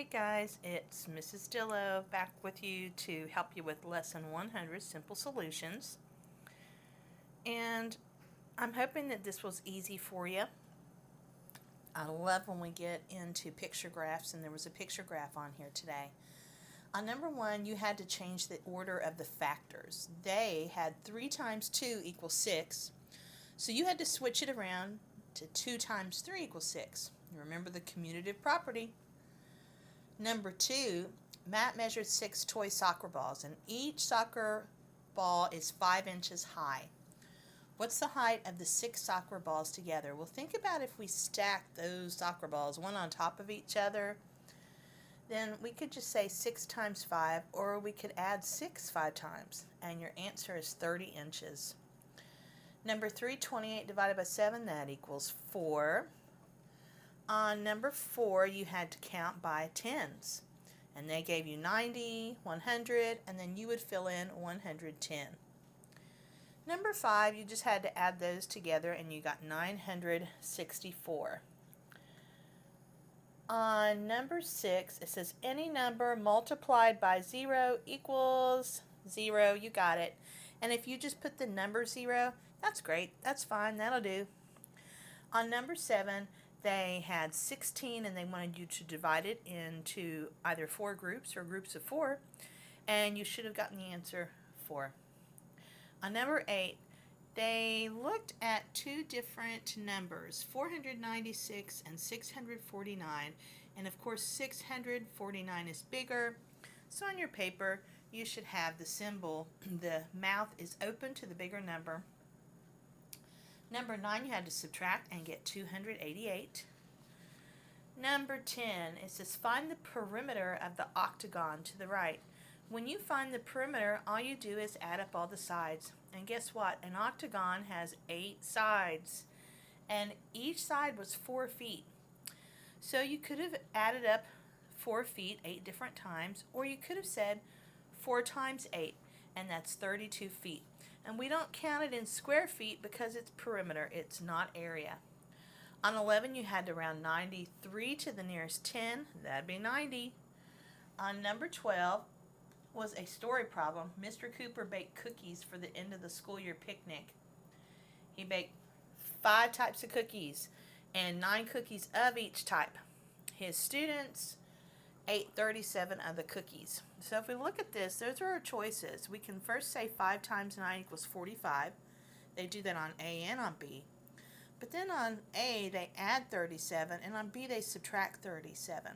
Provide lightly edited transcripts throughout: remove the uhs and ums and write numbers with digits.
Hey guys, it's Mrs. Dillo back with you to help you with Lesson 100, Simple Solutions. And I'm hoping that this was easy for you. I love when we get into picture graphs, and there was a picture graph on here today. On number 1, you had to change the order of the factors. They had 3 times 2 equals 6, so you had to switch it around to 2 times 3 equals 6. Remember the commutative property. Number 2, Matt measured 6 toy soccer balls, and each soccer ball is 5 inches high. What's the height of the 6 soccer balls together? Well, think about if we stack those soccer balls one on top of each other. Then we could just say 6 times 5, or we could add 6 5 times, and your answer is 30 inches. Number 3, 28 divided by 7, that equals 4. On number 4, you had to count by tens, and they gave you 90, 100, and then you would fill in 110. Number 5, you just had to add those together, and you got 964. On number 6, it says any number multiplied by 0 equals 0. You got it. And if you just put the number 0, that's great. That's fine. That'll do. On number 7, they had 16, and they wanted you to divide it into either 4 groups or groups of 4, and you should have gotten the answer 4. On number 8, they looked at 2 different numbers, 496 and 649, and of course 649 is bigger, so on your paper you should have the symbol, the mouth is open to the bigger number. Number 9, you had to subtract and get 288. Number 10, it says find the perimeter of the octagon to the right. When you find the perimeter, all you do is add up all the sides. And guess what? An octagon has 8 sides, and each side was 4 feet. So you could have added up 4 feet 8 different times, or you could have said 4 times 8, and that's 32 feet. And we don't count it in square feet because it's perimeter, it's not area. On 11, you had to round 93 to the nearest 10, that'd be 90. On number 12 was a story problem. Mr. Cooper baked cookies for the end of the school year picnic. He baked 5 types of cookies and 9 cookies of each type. His students ate 37 of the cookies. So if we look at this, those are our choices. We can first say 5 times 9 equals 45. They do that on A and on B. But then on A, they add 37, and on B, they subtract 37.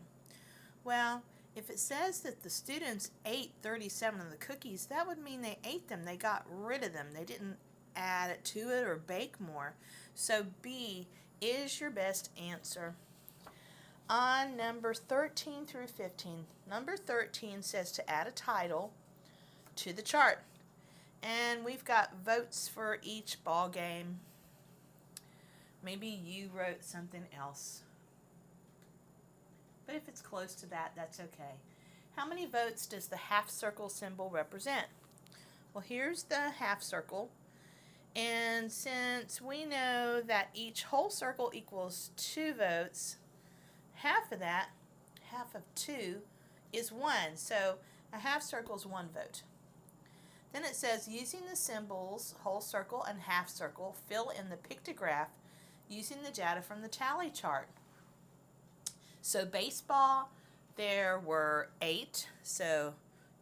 Well, if it says that the students ate 37 of the cookies, that would mean they ate them. They got rid of them. They didn't add it to it or bake more. So B is your best answer. On number 13 through 15, number 13 says to add a title to the chart. And we've got votes for each ball game. Maybe you wrote something else. But if it's close to that, that's okay. How many votes does the half circle symbol represent? Well, here's the half circle. And since we know that each whole circle equals 2 votes, half of that, half of 2, is 1. So a half circle is 1 vote. Then it says, using the symbols whole circle and half circle, fill in the pictograph using the data from the tally chart. So baseball, there were 8. So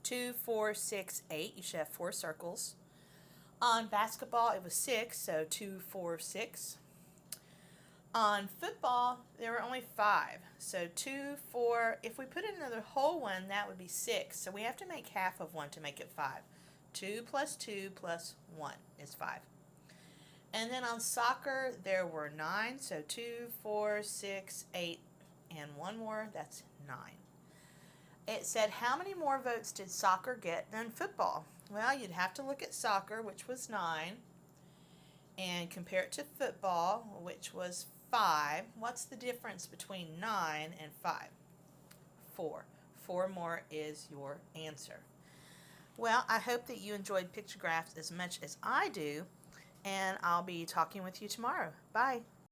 2, 4, 6, 8. You should have 4 circles. On basketball, it was 6. So 2, 4, 6. On football, there were only 5. So 2, 4. If we put in another whole one, that would be 6. So we have to make half of 1 to make it 5. 2 plus 2 plus 1 is 5. And then on soccer, there were 9. So 2, 4, 6, 8, and 1 more. That's 9. It said, how many more votes did soccer get than football? Well, you'd have to look at soccer, which was 9, and compare it to football, which was 5. What's the difference between 9 and 5? 4. 4 more is your answer. Well, I hope that you enjoyed pictographs as much as I do, and I'll be talking with you tomorrow. Bye.